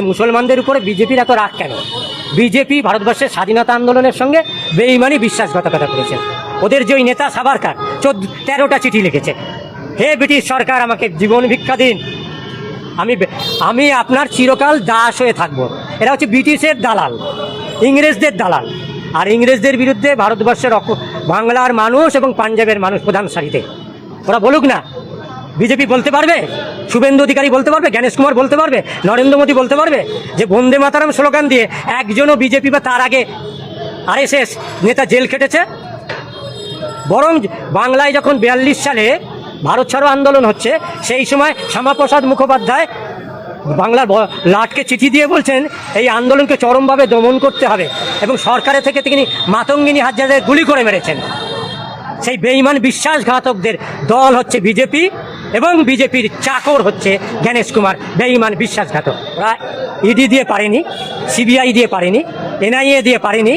মুসলমানদের উপরে বিজেপির এত রাগ কেন? বিজেপি ভারতবর্ষের স্বাধীনতা আন্দোলনের সঙ্গে বেঈমানি বিশ্বাসঘাতকতা করেছে। ওদের যে ওই নেতা সাভারকার 13টা চিঠি লিখেছে, হে ব্রিটিশ সরকার আমাকে জীবন ভিক্ষা দিন, আমি আপনার চিরকাল দাস হয়ে থাকবো। এরা হচ্ছে ব্রিটিশের দালাল, ইংরেজদের দালাল। আর ইংরেজদের বিরুদ্ধে ভারতবর্ষের বাংলার মানুষ এবং পাঞ্জাবের মানুষ প্রধান সারিতে। ওরা বলুক না, বিজেপি বলতে পারবে, শুভেন্দু অধিকারী বলতে পারবে, জ্ঞানেশ কুমার বলতে পারবে, নরেন্দ্র মোদী বলতে পারবে যে বন্দে মাতারাম স্লোগান দিয়ে একজনও বিজেপি বা তার আগে আরএসএস নেতা জেল খেটেছে? বরং বাংলায় যখন 42 সালে ভারত ছাড়ো আন্দোলন হচ্ছে, সেই সময় শ্যামাপ্রসাদ মুখোপাধ্যায় বাংলার লাটকে চিঠি দিয়ে বলছেন এই আন্দোলনকে চরমভাবে দমন করতে হবে, এবং সরকারের থেকে তিনি মাতঙ্গিনী হাজরাদের গুলি করে মেরেছেন। সেই বেঈমান বিশ্বাসঘাতকদের দল হচ্ছে বিজেপি, এবং বিজেপির চাকর হচ্ছে জ্ঞানেশ কুমার, বেঈমান বিশ্বাসঘাতক। ওরা ইডি দিয়ে পারেনি, সিবিআই দিয়ে পারেনি, এনআইএ দিয়ে পারেনি,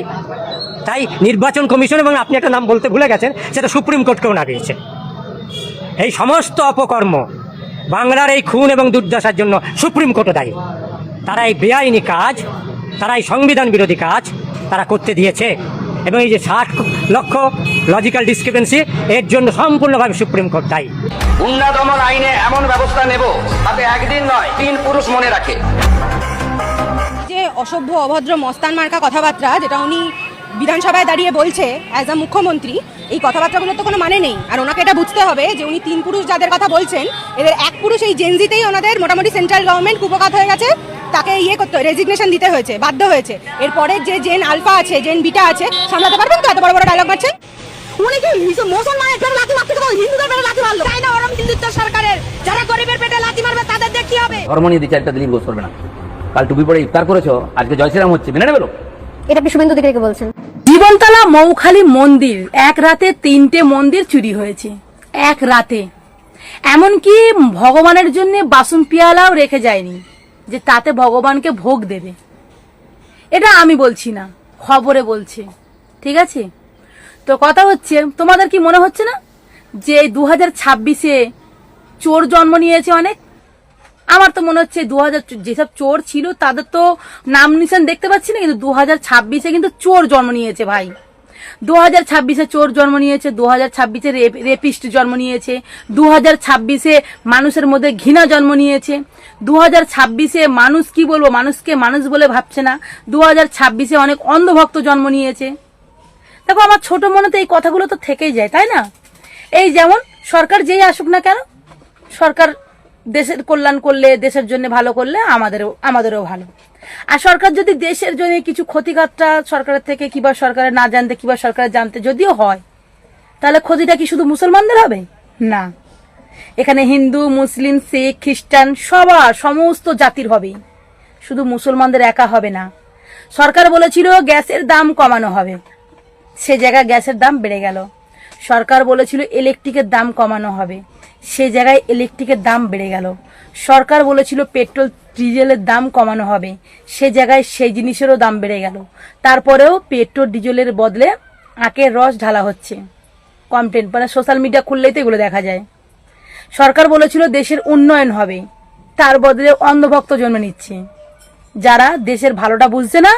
তাই নির্বাচন কমিশন, এবং আপনি একটা নাম বলতে ভুলে গেছেন, সেটা সুপ্রিম কোর্টকেও না দিয়েছে। এই সমস্ত অপকর্ম, বাংলার এই খুন এবং দুর্দশার জন্য সুপ্রিম কোর্টও দায়ী। তারা এই বেআইনি কাজ, তারা এই সংবিধান বিরোধী কাজ তারা করতে দিয়েছে, এবং এই যে 60 লক্ষ লজিক্যাল ডিসক্রিপেন্সি, এর জন্য সম্পূর্ণভাবে সুপ্রিম কোর্ট দায়ী। গুন্ডা দমন আইনে এমন ব্যবস্থা নেব তাতে একদিন নয় 3 পুরুষ মনে রাখে। যে অসভ্য অভদ্র মস্তান মার্কা কথাবার্তা যেটা উনি বিধানসভায় দাঁড়িয়ে বলছে অ্যাজ আ মুখ্যমন্ত্রী, এই কথাবার্তাগুলোর তো কোনো মানে নেই। আর ওনাকে এটা বুঝতে হবে যে উনি 3 পুরুষ যাদের কথা বলছেন, এদের 1 পুরুষ এই জেনজিতেই ওনাদের মোটামুটি সেন্ট্রাল গভর্নমেন্ট কুপকাত হয়ে গেছে, তাকে করতে রেজিগনেশন দিতে হয়েছে, বাধ্য হয়েছে। এরপরে যে জেন আলফা আছে, জেন বিটা আছে, সামলাতে পারবেন তো? এত বড় বড় ডায়লগ মারছেন উনি। কি মুসলমানের পেটে লাথি মারতে তো হিন্দুদের পেটে লাথি মারলো? তাই না? ওরম হিন্দুত্ব সরকারের যারা গরিবের পেটে লাথি মারবে তাদের দেখতে হবে। ধর্ম নিয়ে 2-4টা দিলীপ ঘোষ করবে না। কাল টুপি পরে ইফতার করেছো, আজকে জয় শ্রীরাম হচ্ছে, মেনে নেবে? এটা আপনি শুভেন্দু অধিকারীকে বলছেন? জীবনতলা মৌখালী মন্দির, এক রাতে 3টে মন্দির চুরি হয়েছে, এক রাতে। এমনকি ভগবানের জন্য বাসন পিয়ালাও রেখে যায়নি যে তাতে ভগবানকে ভোগ দেবে। এটা আমি বলছি না, খবরে বলছে, ঠিক আছে? তো কথা হচ্ছে, তোমাদের কি মনে হচ্ছে না যে 2026-এ চোর জন্ম নিয়েছে অনেক? আমার তো মনে হচ্ছে 2000 যেসব চোর ছিল তাদের তো নাম নিশান দেখতে পাচ্ছি না, কিন্তু 2026-এ কিন্তু চোর জন্ম নিয়েছে ভাই। 2026-এ চোর জন্ম নিয়েছে, 2026-এ রেপিস্ট জন্ম নিয়েছে, 2026-এ মানুষের মধ্যে ঘৃণা জন্ম নিয়েছে, 2026-এ মানুষ কি বলবো, মানুষকে মানুষ বলে ভাবছে না, 2026-এ অনেক অন্ধভক্ত জন্ম নিয়েছে। দেখো, আমার ছোট মনে তো এই কথাগুলো তো থেকেই যায়, তাই না? এই যেমন সরকার যেই আসুক না কেন, সরকার দেশের কল্যাণ করলে, দেশের জন্য ভালো করলে আমাদেরও ভালো। আর সরকার যদি দেশের জন্য কিছু ক্ষতিকারটা সরকারের থেকে কিংবা সরকারের না জানতে কিংবা সরকারের জানতে যদিও হয়, তাহলে ক্ষতিটা কি শুধু মুসলমানদের হবে? না, এখানে হিন্দু, মুসলিম, শিখ, খ্রিস্টান সমস্ত জাতির হবে, শুধু মুসলমানদের একা হবে না। সরকার বলেছিল গ্যাসের দাম কমানো হবে, সে জায়গায় গ্যাসের দাম বেড়ে গেল। সরকার বলেছিল ইলেকট্রিকের দাম কমানো হবে, সে জায়গায় ইলেকট্রিকের দাম বেড়ে গেল। সরকার বলেছিল পেট্রোল ডিজেলের দাম কমানো হবে, সে জায়গায় সেই জিনিসেরও দাম বেড়ে গেল। তারপরেও পেট্রোল ডিজেলের বদলে আখের রস ঢালা হচ্ছে। কমপ্লেন মানে সোশ্যাল মিডিয়া খুললেই তো এগুলো দেখা যায়। সরকার বলেছিল দেশের উন্নয়ন হবে, তার বদলে অন্ধভক্ত জন্ম নিচ্ছে যারা দেশের ভালোটা বুঝছে না,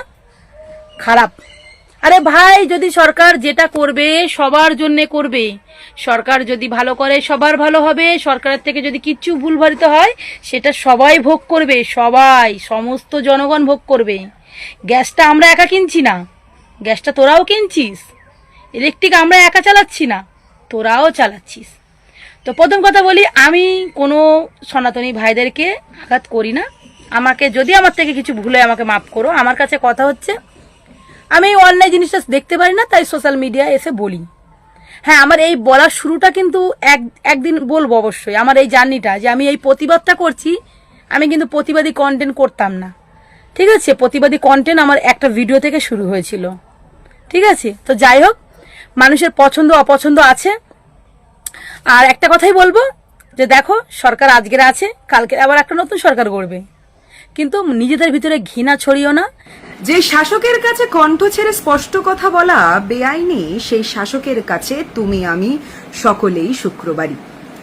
খারাপ। আরে ভাই, যদি সরকার যেটা করবে সবার জন্য করবে, সরকার যদি ভালো করে সবার ভালো হবে, সরকারের থেকে যদি কিচ্ছু ভুলভারিত হয় সেটা সবাই ভোগ করবে, সবাই, সমস্ত জনগণ ভোগ করবে। গ্যাসটা আমরা একা কিনছি না, গ্যাসটা তোরাও কিনছিস। ইলেকট্রিক আমরা একা চালাচ্ছি না, তোরাও চালাচ্ছিস। তো প্রথম কথা বলি, আমি কোনো সনাতনী ভাইদেরকে আঘাত করি না। আমাকে যদি আমার থেকে কিছু ভুলে আমাকে মাফ করো। আমার কাছে কথা হচ্ছে, আমি অন্যায় জিনিসটা দেখতে পারি না, তাই সোশ্যাল মিডিয়ায় এসে বলি। হ্যাঁ, আমার এই বলার শুরুটা কিন্তু একদিন বলবো অবশ্যই। আমার এই জার্নিটা যে আমি এই প্রতিবাদটা করছি, আমি কিন্তু প্রতিবাদী কন্টেন্ট করতাম না, ঠিক আছে? প্রতিবাদী কন্টেন্ট আমার একটা ভিডিও থেকে শুরু হয়েছিল, ঠিক আছে? তো যাই হোক, মানুষের পছন্দ অপছন্দ আছে। আর একটা কথাই বলবো যে দেখো, সরকার আজকের আছে, কালকে আবার একটা নতুন সরকার গড়বে, কিন্তু নিজেদের ভিতরে ঘৃণা ছড়িও না। যে শাসকের কাছে কণ্ঠ ছেড়ে স্পষ্ট কথা বলা বেআইনি, সেই শাসকের কাছে তুমি আমি সকলেই শুক্রবারই।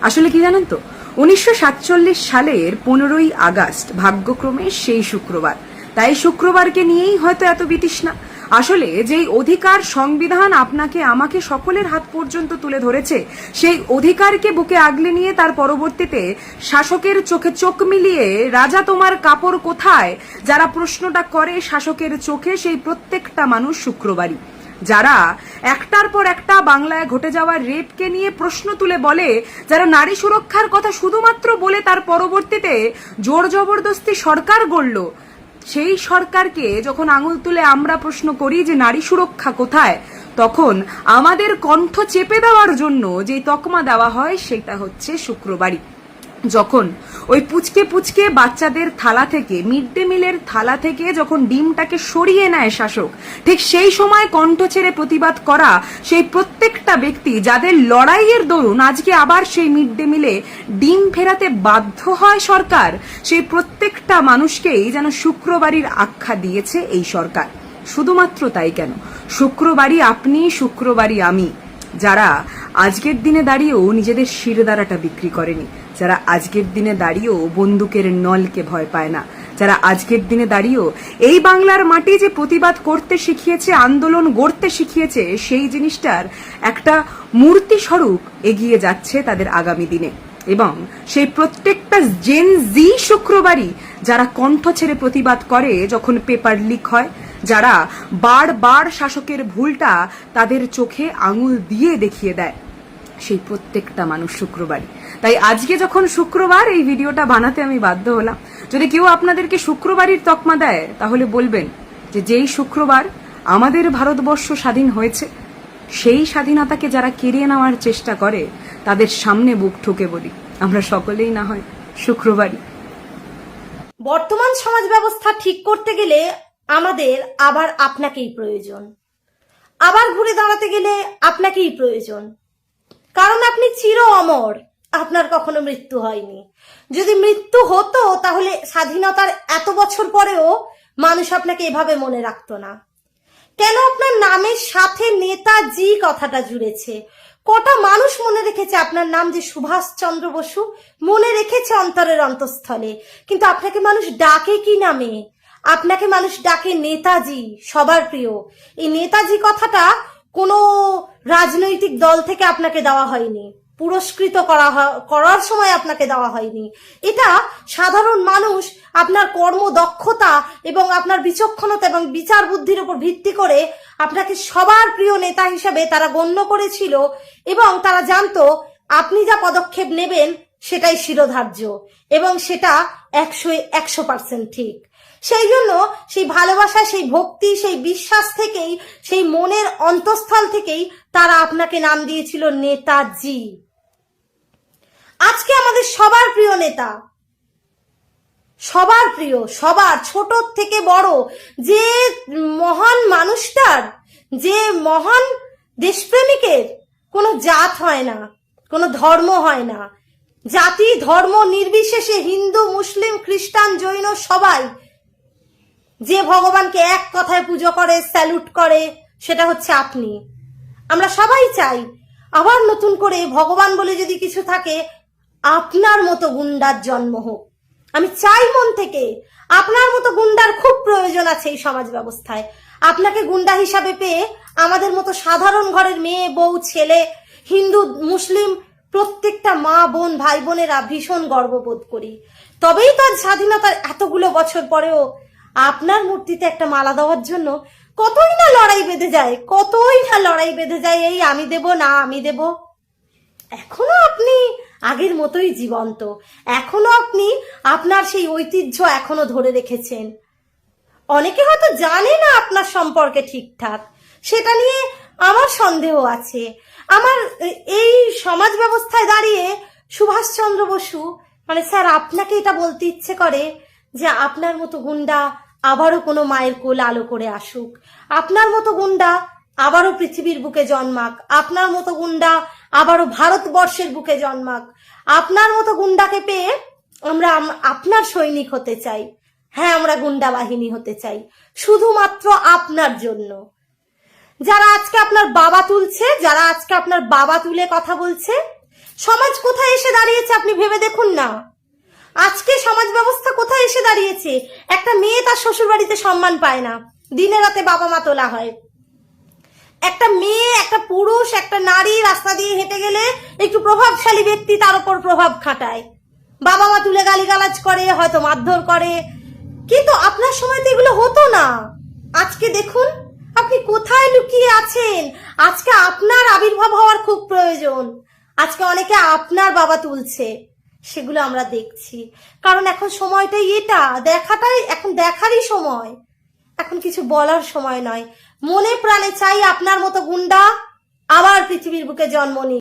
আসলে কি জানেন তো, 1947 সালের 15ই আগস্ট ভাগ্যক্রমে সেই শুক্রবার, তাই শুক্রবারকে নিয়েই হয়তো এত বিতৃষ্ণা। আসলে যেই অধিকার সংবিধান আপনাকে আমাকে সকলের হাত পর্যন্ত তুলে ধরেছে, সেই অধিকারকে বুকে আগলে নিয়ে তার পরবর্তীতে শাসকের চোখে চোখ মিলিয়ে রাজা তোমার কাপড় কোথায় যারা প্রশ্নটা করে শাসকের চোখে, সেই প্রত্যেকটা মানুষ শুক্রবারই। যারা একটার পর একটা বাংলায় ঘটে যাওয়া রেপকে নিয়ে প্রশ্ন তুলে বলে, যারা নারী সুরক্ষার কথা শুধুমাত্র বলে তার পরবর্তীতে জোর জবরদস্তি সরকার গড়ল, সেই সরকারকে যখন আঙুল তুলে আমরা প্রশ্ন করি যে নারী সুরক্ষা কোথায়, তখন আমাদের কণ্ঠ চেপে দেওয়ার জন্য যে তকমা দেওয়া হয় সেটা হচ্ছে শুক্রবারই। যখন ওই পুচকে পুচকে বাচ্চাদের থালা থেকে, মিড ডে মিলের থালা থেকে যখন ডিমটাকে সরিয়ে নেয় শাসক, ঠিক সেই সময় কণ্ঠ ছেড়ে প্রতিবাদ করা সেই প্রত্যেকটা ব্যক্তি যাদের লড়াইয়ের দরুন আজকে আবার সেই মিড ডে মিলে ডিম ফেরাতে বাধ্য হয় সরকার, সেই প্রত্যেকটা মানুষকেই যেন শুক্রবারীর আখ্যা দিয়েছে এই সরকার। শুধুমাত্র তাই কেন, শুক্রবারই আপনি, শুক্রবারই আমি, যারা আজকের দিনে দাঁড়িয়েও নিজেদের শিরদাঁড়াটা বিক্রি করেনি, যারা আজকের দিনে দাঁড়িয়েও বন্দুকের নলকে ভয় পায় না, যারা আজকের দিনে দাঁড়িয়েও এই বাংলার মাটি যে প্রতিবাদ করতে শিখিয়েছে, আন্দোলন গড়তে শিখিয়েছে, সেই জিনিসটার একটা মূর্তি স্বরূপ এগিয়ে যাচ্ছে তাদের আগামী দিনে। এবং সেই প্রত্যেকটা জেন জি শুক্রবারই যারা কণ্ঠ ছেড়ে প্রতিবাদ করে যখন পেপার লিক হয়, যারা বারবার শাসকের ভুলটা তাদের চোখে আঙুল দিয়ে দেখিয়ে দেয়, সেই প্রত্যেকটা মানুষ শুক্রবারই। তাই আজকে যখন শুক্রবার, এই ভিডিওটা বানাতে আমি বাধ্য হলাম। যদি কেউ আপনাদেরকে শুক্রবারই তকমা দেয়, তাহলে বলবেন যে যেই শুক্রবার আমাদের ভারতবর্ষ স্বাধীন হয়েছে, সেই স্বাধীনতাকে যারা কেড়ে নেওয়ার চেষ্টা করে তাদের সামনে বুক ঠুকে বলি, আমরা সকলেই না হয় শুক্রবারই। বর্তমান সমাজ ব্যবস্থা ঠিক করতে গেলে আমাদের আবার আপনাকেই প্রয়োজন, আবার ঘুরে দাঁড়াতে গেলে আপনাকেই প্রয়োজন, কারণ আপনি চির অমর, আপনার কখনো মৃত্যু হয়নি। যদি মৃত্যু হতো তাহলে স্বাধীনতার এত বছর পরেও মানুষ আপনাকে এভাবে মনে রাখতো না। কেন আপনার নামের সাথে নেতাজি কথাটা জুড়েছে? কটা মানুষ মনে রেখেছে আপনার নাম যে সুভাষচন্দ্র বসু, মনে রেখেছে অন্তরের অন্তঃস্থলে, কিন্তু আপনাকে মানুষ ডাকে কি নামে? আপনাকে মানুষ ডাকে নেতাজি, সবার প্রিয়। এই নেতাজি কথাটা কোনো রাজনৈতিক দল থেকে আপনাকে দেওয়া হয়নি, পুরস্কৃত করার সময় আপনাকে দেওয়া হয়নি। এটা সাধারণ মানুষ আপনার কর্মদক্ষতা এবং আপনার বিচক্ষণতা এবং বিচার বুদ্ধির উপর ভিত্তি করে আপনাকে সবার প্রিয় নেতা হিসেবে তারা গণ্য করেছিল, এবং তারা জানতো আপনি যা পদক্ষেপ নেবেন সেটাই শিরোধার্য এবং সেটা 100% ঠিক। সেই জন্য সেই ভালোবাসা, সেই ভক্তি, সেই বিশ্বাস থেকেই, সেই মনের অন্তঃস্থল থেকেই তারা আপনাকে নাম দিয়েছিল নেতাজি। আজকে আমাদের সবার প্রিয় নেতা, সবার প্রিয়, সবার ছোট থেকে বড়, যে মহান মানুষটার, যে মহান দেশপ্রেমিকের কোনো জাত হয় না, কোনো ধর্ম হয় না, জাতি ধর্ম নির্বিশেষে হিন্দু মুসলিম খ্রিস্টান জৈন সবাই যে ভগবানকে এক কথায় পুজো করে, স্যালুট করে, সেটা হচ্ছে আপনি। আমরা সবাই চাই আবার নতুন করে ভগবান বলে যদি কিছু থাকে, আপনার মতো গুন্ডার জন্ম হোক। আমি চাই মন থেকে, আপনার মতো গুন্ডার খুব প্রয়োজন আছে এই সমাজ ব্যবস্থায়। আপনাকে গুন্ডা হিসাবে পেয়ে আমাদের মতো সাধারণ ঘরের মেয়ে, বউ, ছেলে, হিন্দু মুসলিম প্রত্যেকটা মা বোন ভাই বোনেরা ভীষণ গর্ববোধ করি। তবেই তো স্বাধীনতার এতগুলো বছর পরেও আপনার মূর্তিতে একটা মালা দেওয়ার জন্য কতই না লড়াই বেঁধে যায়, কতই না লড়াই বেঁধে যায়, এই আমি দেব না আমি দেব। এখনো আপনি আগের মতোই জীবন্ত, এখনো আপনি আপনার সেই ঐতিহ্য এখনো ধরে রেখেছেন। অনেকে হয়তো জানে না আপনার সম্পর্কে ঠিকঠাক, সেটা নিয়ে আমার সন্দেহ আছে। আমার এই সমাজ ব্যবস্থায় দাঁড়িয়ে সুভাষচন্দ্র বসু, মানে স্যার, আপনাকে এটা বলতে ইচ্ছে করে যে আপনার মতো গুন্ডা আবারও কোনো মায়ের কোল আলো করে আসুক, আপনার মতো গুন্ডা আবারও পৃথিবীর বুকে জন্মাক, আপনার মতো গুন্ডা আবারও ভারতবর্ষের বুকে জন্মাক। আপনার মতো গুন্ডাকে পেয়ে আমরা আপনার সৈনিক হতে চাই। হ্যাঁ, আমরা গুন্ডা বাহিনী হতে চাই শুধুমাত্র আপনার জন্য। যারা আজকে আপনার বাবা তুলছে, যারা আজকে আপনার বাবা তুলে কথা বলছে, সমাজ কোথায় এসে দাঁড়িয়েছে আপনি ভেবে দেখুন না। আজকে সমাজ ব্যবস্থা কোথায় এসে দাঁড়িয়েছে? একটা মেয়ে তার শ্বশুর বাড়িতে সম্মান পায় না, দিনে রাতে বাবা মা তোলা হয়। একটা মেয়ে, একটা পুরুষ, একটা নারী রাস্তা দিয়ে হেঁটে গেলে একটু প্রভাবশালী ব্যক্তি তার উপর প্রভাব খাটায়, বাবা মা তুলে গালিগালাজ করে, হয়তো মারধর করে। কিন্তু আপনার সময় তো এগুলো হতো না। আজকে দেখুন আপনি কোথায় লুকিয়ে আছেন। আজকে আপনার আবির্ভাব হওয়ার খুব প্রয়োজন। আজকে অনেকে আপনার বাবা তুলছে, সেগুলো আমরা দেখছি। কারণ এখন সময়টাই এটা, দেখাটাই এখন দেখারই সময়, এখন কিছু বলার সময় নয়। মনে প্রাণে চাই আপনার মতো গুন্ডা আবার পৃথিবীর বুকে জন্ম নিক।